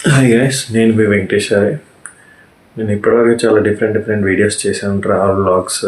Hi guys, నేను మీ వెంకటేశ్వరి. నేను ఇప్పటివరకు చాలా డిఫరెంట్ వీడియోస్ చేశాను. Travel vlogs,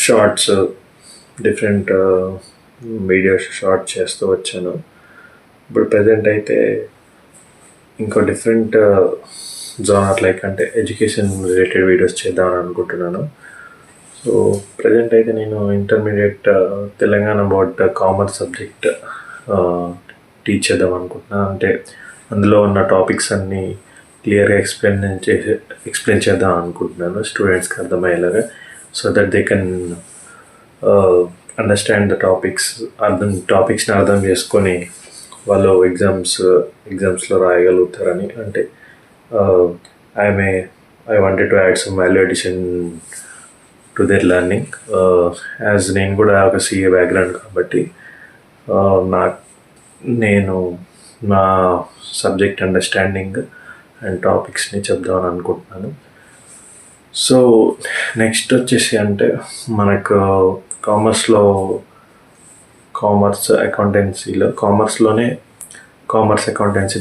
shorts, different videos short చేస్తూ వచ్చాను. ఇప్పుడు ప్రజెంట్ అయితే ఇంకో డిఫరెంట్ జోనర్ లైక్ అంటే ఎడ్యుకేషన్ రిలేటెడ్ వీడియోస్ చేద్దామని అనుకుంటున్నాను. సో ప్రజెంట్ అయితే నేను intermediate Telangana board commerce subject teach చేద్దాం అనుకుంటున్నాను. అంటే అందులో ఉన్న టాపిక్స్ అన్నీ క్లియర్గా ఎక్స్ప్లెయిన్ చేద్దాం అనుకుంటున్నాను స్టూడెంట్స్కి అర్థమయ్యేలాగా, so that they can understand the టాపిక్స్ని అర్థం చేసుకొని వాళ్ళు ఎగ్జామ్స్లో రాయగలుగుతారని. అంటే I wanted to add some value addition to their learning. As నేను కూడా ఒక సిఏ బ్యాక్గ్రౌండ్ కాబట్టి నేను నా సబ్జెక్ట్ అండర్స్టాండింగ్ అండ్ టాపిక్స్ని చెప్దామని అనుకుంటున్నాను. సో నెక్స్ట్ వచ్చేసి అంటే మనకు కామర్స్ అకౌంటెన్సీ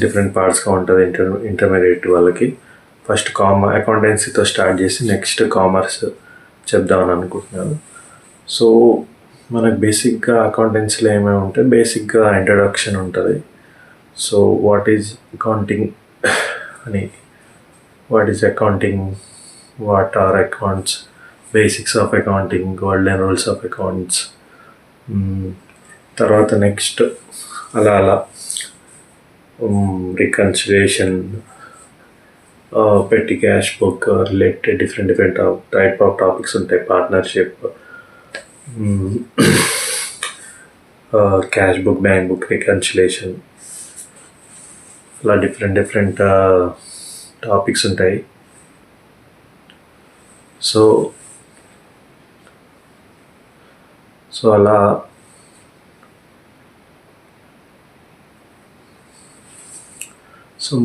డిఫరెంట్ పార్ట్స్గా ఉంటుంది ఇంటర్మీడియట్ వాళ్ళకి. ఫస్ట్ అకౌంటెన్సీతో స్టార్ట్ చేసి నెక్స్ట్ కామర్స్ చెప్దామని అనుకుంటున్నాను. సో మనకు బేసిక్గా అకౌంటెన్సీలో ఏమేమి ఉంటాయి, బేసిక్గా ఇంట్రడక్షన్ ఉంటుంది. సో వాట్ ఈజ్ అకౌంటింగ్ అని, what is accounting, what are accounts, basics of accounting, golden rules of accounts. తర్వాత నెక్స్ట్ అలా reconciliation, petty cash book related different type of topics ఉంటాయి. Partnership, cash book, bank book, reconciliation, అలా different topics ఉంటాయి. So అలా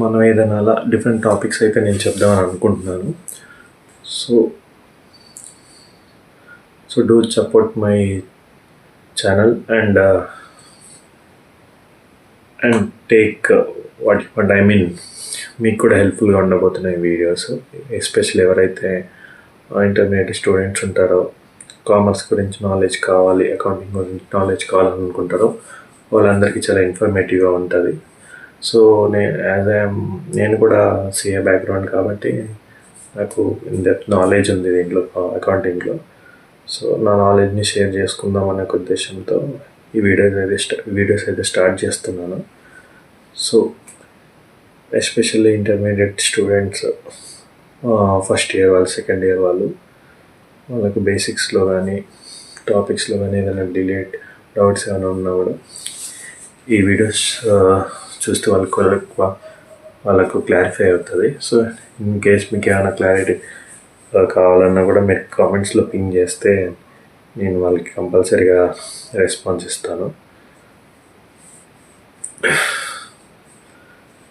మనం ఏదైనా అలా different topics అయితే నేను చెప్దామని అనుకుంటున్నాను. So do support my channel and take what I mean. మీకు కూడా హెల్ప్ఫుల్గా ఉండబోతున్నాయి వీడియోస్. ఎస్పెషల్లీ ఎవరైతే ఇంటర్మీడియట్ స్టూడెంట్స్ ఉంటారో, కామర్స్ గురించి నాలెడ్జ్ కావాలి, అకౌంటింగ్ గురించి నాలెడ్జ్ కావాలనుకుంటారో వాళ్ళందరికీ చాలా ఇన్ఫర్మేటివ్గా ఉంటుంది. సో నేను కూడా సిఏ బ్యాక్గ్రౌండ్ కాబట్టి నాకు ఇన్డెప్త్ నాలెడ్జ్ ఉంది దీంట్లో, అకౌంటింగ్లో. సో నా నాలెడ్జ్ని షేర్ చేసుకుందాం అనే ఉద్దేశంతో ఈ వీడియోస్ అయితే స్టార్ట్ చేస్తున్నాను. So especially intermediate students, first year వాళ్ళు, సెకండ్ ఇయర్ వాళ్ళకు బేసిక్స్లో కానీ టాపిక్స్లో కానీ ఏదైనా డౌట్స్ ఏమైనా ఉన్నా కూడా ఈ వీడియోస్ చూస్తే వాళ్ళకు క్లారిఫై అవుతుంది. సో ఇన్ కేస్ మీకు ఏమైనా క్లారిటీ కావాలన్నా కూడా మీరు కామెంట్స్లో పింగ్ చేస్తే నేను వాళ్ళకి కంపల్సరీగా రెస్పాన్స్ ఇస్తాను.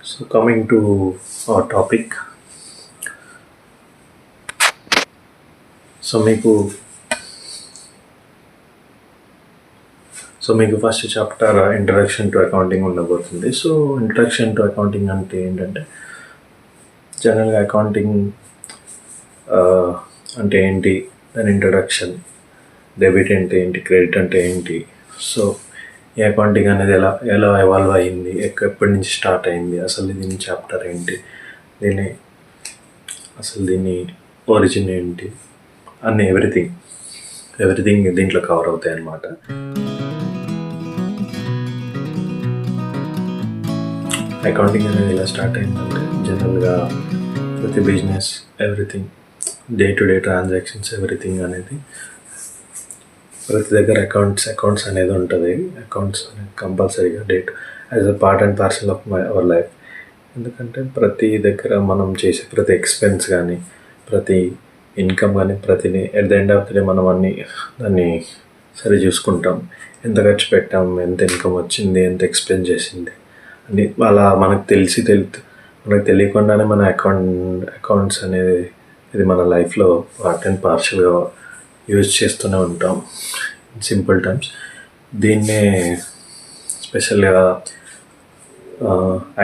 So coming to our topic. So మీకు first chapter introduction to accounting ఉండబోతుంది. సో ఇంట్రడక్షన్ టు అకౌంటింగ్ అంటే ఏంటంటే, జనరల్గా అకౌంటింగ్ అంటే ఏంటి, దాని ఇంట్రడక్షన్, డెబిట్ అంటే ఏంటి, క్రెడిట్ అంటే ఏంటి, సో ఈ అకౌంటింగ్ అనేది ఎలా ఎవాల్వ్ అయ్యింది, ఎప్పటి నుంచి స్టార్ట్ అయింది, అసలు దీని చాప్టర్ ఏంటి, దీని ఒరిజిన్ ఏంటి అన్నీ ఎవ్రీథింగ్ దీంట్లో కవర్ అవుతాయి అన్నమాట. అకౌంటింగ్ అనేది ఎలా స్టార్ట్ అయిందంటే, జనరల్గా ప్రతి business, everything, day to day transactions, everything అనేది ప్రతి దగ్గర అకౌంట్స్ అనేది ఉంటుంది. అకౌంట్స్ అనేది కంపల్సరీగా as a part and parcel of our life. ఎందుకంటే ప్రతి దగ్గర మనం చేసే ప్రతి ఎక్స్పెన్స్ కానీ, ప్రతి ఇన్కమ్ కానీ, ప్రతిని at the end of the day మనం దాన్ని సరి చూసుకుంటాం. ఎంత ఖర్చు పెట్టాం, ఎంత ఇన్కమ్ వచ్చింది, ఎంత ఎక్స్పెన్స్ చేసింది అని అలా మనకు తెలియకుండానే మన అకౌంట్స్ అనేది ఇది మన లైఫ్లో పార్ట్ అండ్ పార్షల్గా యూజ్ చేస్తూనే ఉంటాం. సింపుల్ టర్మ్స్, దీన్నే స్పెషల్గా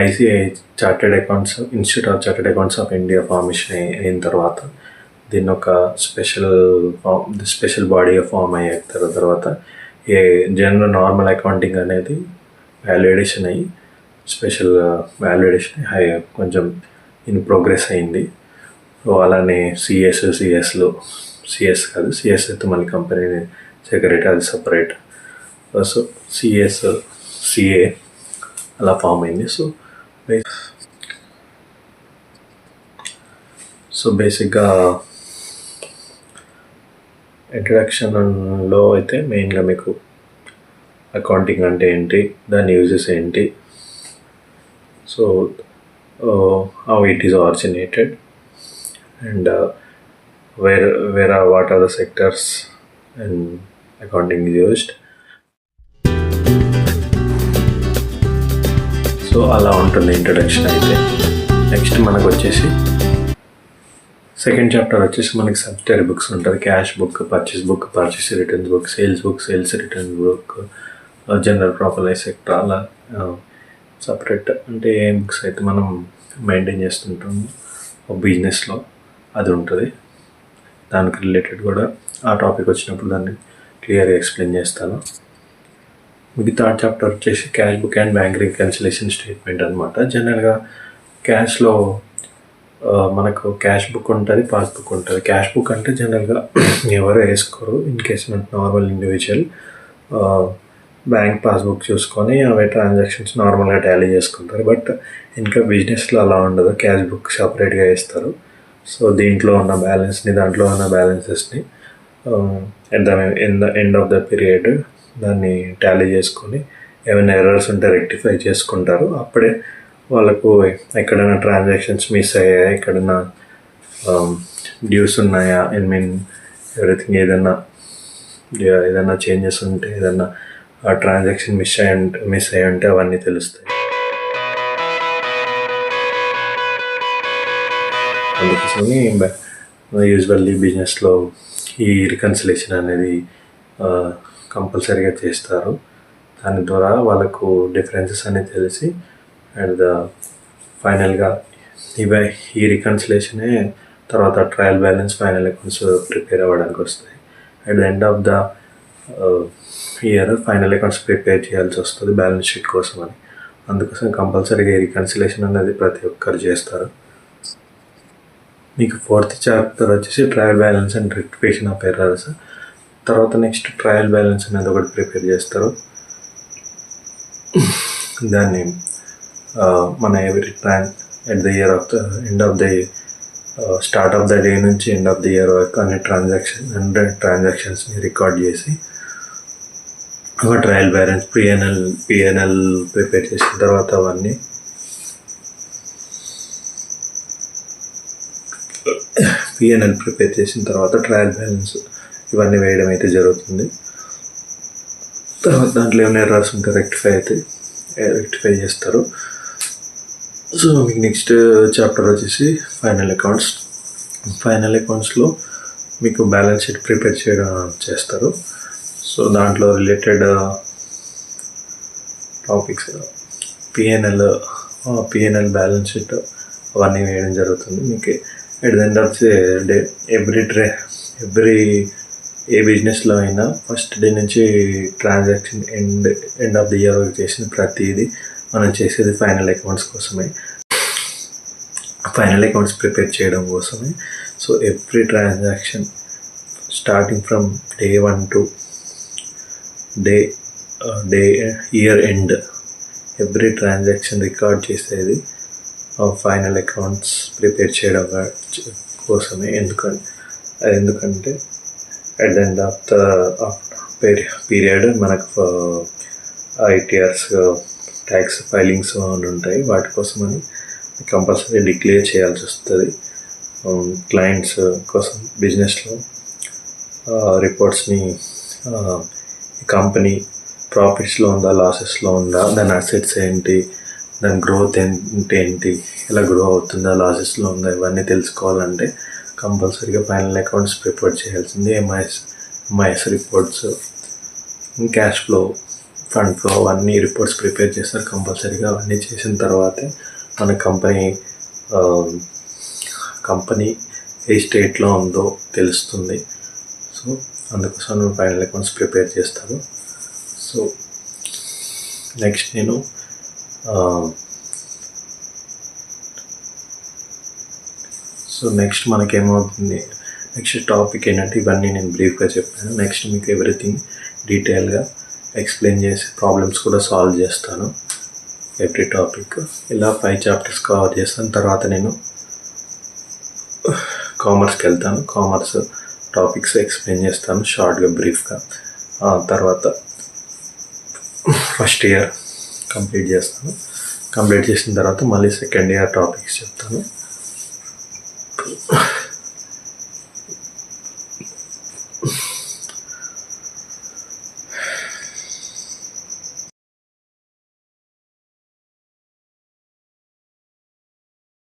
ICI chartered accounts institute of chartered accounts of India formation అయిన తర్వాత దీన్ని ఒక స్పెషల్ బాడీగా ఫామ్ అయ్యే తర్వాత ఏ జనరల్ నార్మల్ అకౌంటింగ్ అనేది వాల్యుయేషన్ అయ్యి స్పెషల్ వాల్యుయేషన్ కొంచెం ఇన్ ప్రోగ్రెస్ అయింది. సో అలానే సిఎస్ కాదు, సిఎస్ అయితే మళ్ళీ కంపెనీ సెక్రటరీ, అది సపరేట్. సో సిఏ అలా ఫామ్ అయింది. సో బేసిక్గా ఇంట్రడక్షన్లో అయితే మెయిన్గా మీకు అకౌంటింగ్ అంటే ఏంటి, దాని యూజెస్ ఏంటి, so how it is originated and what are the sectors and accounting is used. So అలా ఉంటుంది ఇంట్రడక్షన్. అయితే నెక్స్ట్ మనకు వచ్చేసి సెకండ్ చాప్టర్ వచ్చేసి మనకి సబ్సిడరీ బుక్స్ ఉంటుంది. Cash book, purchase returns book, sales returns book, general property sector, అలా separate అంటే ఏం బుక్స్ అయితే మనం మెయింటైన్ చేస్తుంటాము బిజినెస్లో అది ఉంటుంది. దానికి రిలేటెడ్ కూడా ఆ టాపిక్ వచ్చినప్పుడు దాన్ని క్లియర్గా ఎక్స్ప్లెయిన్ చేస్తాను. మీకు థర్డ్ చాప్టర్ వచ్చేసి cash book and bank reconciliation statement అనమాట. జనరల్గా క్యాష్లో మనకు క్యాష్ బుక్ ఉంటుంది, పాస్బుక్ ఉంటుంది. క్యాష్ బుక్ అంటే జనరల్గా ఎవరు వేసుకోరు, in case normal individual bank passbook చూసుకొని అవి ట్రాన్సాక్షన్స్ నార్మల్గా టాలీ చేసుకుంటారు. బట్ ఇంకా బిజినెస్లో అలా ఉండదు, క్యాష్ బుక్ సపరేట్గా వేస్తారు. సో దీంట్లో ఉన్న బ్యాలెన్స్ని, దాంట్లో ఉన్న బ్యాలెన్సెస్ని at the end of the period దాన్ని టాలీ చేసుకొని ఏమైనా ఎర్రర్స్ ఉంటే రెక్టిఫై చేసుకుంటారు. అప్పుడే వాళ్ళకు ఎక్కడైనా ట్రాన్సాక్షన్స్ మిస్ అయ్యాయా, ఎక్కడైనా డ్యూస్ ఉన్నాయా, ఎవ్రీథింగ్ ఏదైనా చేంజెస్ ఉంటే, ఏదైనా ట్రాన్సాక్షన్ మిస్ అయ్యి ఉంటే అవన్నీ తెలుస్తాయి. అందుకోసమని యూజువల్లీ బిజినెస్లో ఈ రికన్సిలేషన్ అనేది కంపల్సరీగా చేస్తారు. దాని ద్వారా వాళ్ళకు డిఫరెన్సెస్ అనేది తెలిసి అండ్ ఫైనల్గా ఈ రికన్సిలేషనే తర్వాత trial balance, final accounts prepare అవ్వడానికి వస్తాయి. At the end of the year final accounts prepare చేయాల్సి వస్తుంది బ్యాలెన్స్ షీట్ కోసం అని. అందుకోసం కంపల్సరీగా ఈ రికన్సిలేషన్ అనేది ప్రతి ఒక్కరు చేస్తారు. మీకు ఫోర్త్ చాప్టర్ వచ్చేసి trial balance and rectification of errors. తర్వాత నెక్స్ట్ ట్రయల్ బ్యాలెన్స్ అనేది ఒకటి ప్రిపేర్ చేస్తారు. దాన్ని మన every at the year of the end of the start of the day నుంచి ఎండ్ ఆఫ్ ద ఇయర్ వరకు అన్ని ట్రాన్సాక్షన్స్ని రికార్డ్ చేసి ఒక ట్రయల్ బ్యాలెన్స్ పిఎన్ఎల్ ప్రిపేర్ చేసిన తర్వాత అవన్నీ పిఎన్ఎల్ ప్రిపేర్ చేసిన తర్వాత ట్రయల్ బ్యాలెన్స్ ఇవన్నీ వేయడం అయితే జరుగుతుంది. తర్వాత దాంట్లో ఏమైనా ఎర్రర్స్ ఉంటే రెక్టిఫై చేస్తారు. సో మీకు నెక్స్ట్ చాప్టర్ వచ్చేసి ఫైనల్ అకౌంట్స్లో మీకు బ్యాలెన్స్ షీట్ ప్రిపేర్ చేస్తారు. సో దాంట్లో related topics PNL balance sheet అవన్నీ వేయడం జరుగుతుంది. మీకు at the end of the day every ఏ బిజినెస్లో అయినా ఫస్ట్ డే నుంచి transaction end of the year వరకు చేసిన ప్రతిదీ మనం చేసేది ఫైనల్ అకౌంట్స్ కోసమే, ఫైనల్ అకౌంట్స్ ప్రిపేర్ చేయడం కోసమే. So every transaction starting from day 1 to day year end every transaction record చేసేది ఫైనల్ అకౌంట్స్ ప్రిపేర్ చేయడం కోసమే. ఎందుకంటే at the end of the period మనకు ఐటీఆర్స్, ట్యాక్స్ ఫైలింగ్స్ అని ఉంటాయి. వాటి కోసమని కంపల్సరీ డిక్లేర్ చేయాల్సి వస్తుంది. క్లయింట్స్ కోసం బిజినెస్లో రిపోర్ట్స్ని కంపెనీ ప్రాఫిట్స్లో ఉందా, లాసెస్లో ఉందా, దాని అసెట్స్ ఏంటి, దాని గ్రోత్ ఏంటి, ఎలా గ్రో అవుతుందా, లాసెస్లో ఉందా, ఇవన్నీ తెలుసుకోవాలంటే కంపల్సరీగా ఫైనల్ అకౌంట్స్ ప్రిపేర్ చేయాల్సింది. MIS reports, cash flow fund flow అవన్నీ రిపోర్ట్స్ ప్రిపేర్ చేస్తారు కంపల్సరీగా. అవన్నీ చేసిన తర్వాతే మన కంపెనీ ఏ స్టేట్లో ఉందో తెలుస్తుంది. సో అందుకోసం నేను ఫైనల్ అకౌంట్స్ ప్రిపేర్ చేస్తాను. సో నెక్స్ట్ నేను నెక్స్ట్ మనకేమవుతుంది, నెక్స్ట్ టాపిక్ ఏంటంటే ఇవన్నీ నేను బ్రీఫ్గా చెప్పాను. నెక్స్ట్ మీకు ఎవ్రీథింగ్ డీటెయిల్గా ఎక్స్ప్లెయిన్ చేసి ప్రాబ్లమ్స్ కూడా సాల్వ్ చేస్తాను. ఎవ్రీ టాపిక్ ఇలా 5 చాప్టర్స్ కవర్ చేస్తాను. తర్వాత నేను కామర్స్కి వెళ్తాను. కామర్స్ టాపిక్స్ ఎక్స్ప్లెయిన్ చేస్తాను షార్ట్గా, బ్రీఫ్గా. తర్వాత ఫస్ట్ ఇయర్ కంప్లీట్ చేస్తాను. కంప్లీట్ చేసిన తర్వాత మళ్ళీ సెకండ్ ఇయర్ టాపిక్స్ చెప్తాను.